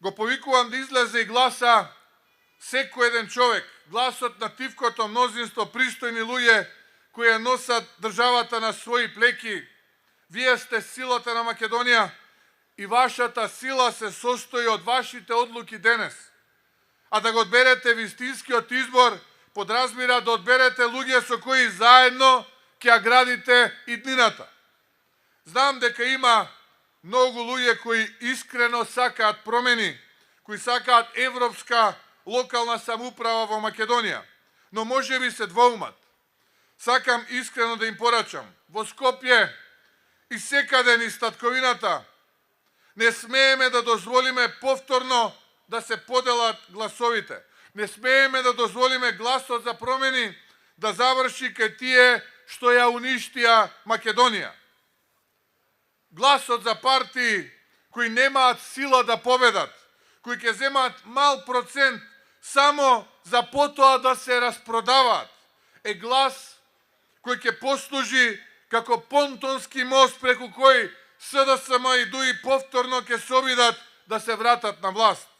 го повикувам да излезе и гласа секој еден човек, гласот на тивкото мнозинство пристојни луѓе кои ја носат државата на своји плеки. Вие сте силата на Македонија и вашата сила се состои од вашите одлуки денес. А да го одберете вистинскиот избор подразбира да одберете луѓе со кои заедно ќе ја градите иднината. Знам дека има многу луѓе кои искрено сакаат промени, кои сакаат европска локална самоуправа во Македонија, но можеби се двоумат. Сакам искрено да им порачам, во Скопје и секаде низ татковината не смееме да дозволиме повторно да се поделат гласовите. Не смееме да дозволиме гласот за промени да заврши кај тие што ја уништија Македонија. Гласот за партии кои немаат сила да победат, кои ќе земаат мал процент само за потоа да се распродаваат, е глас кој ќе послужи како понтонски мост преку кој СДСМ и ДУИ повторно ќе се обидат да се вратат на власт.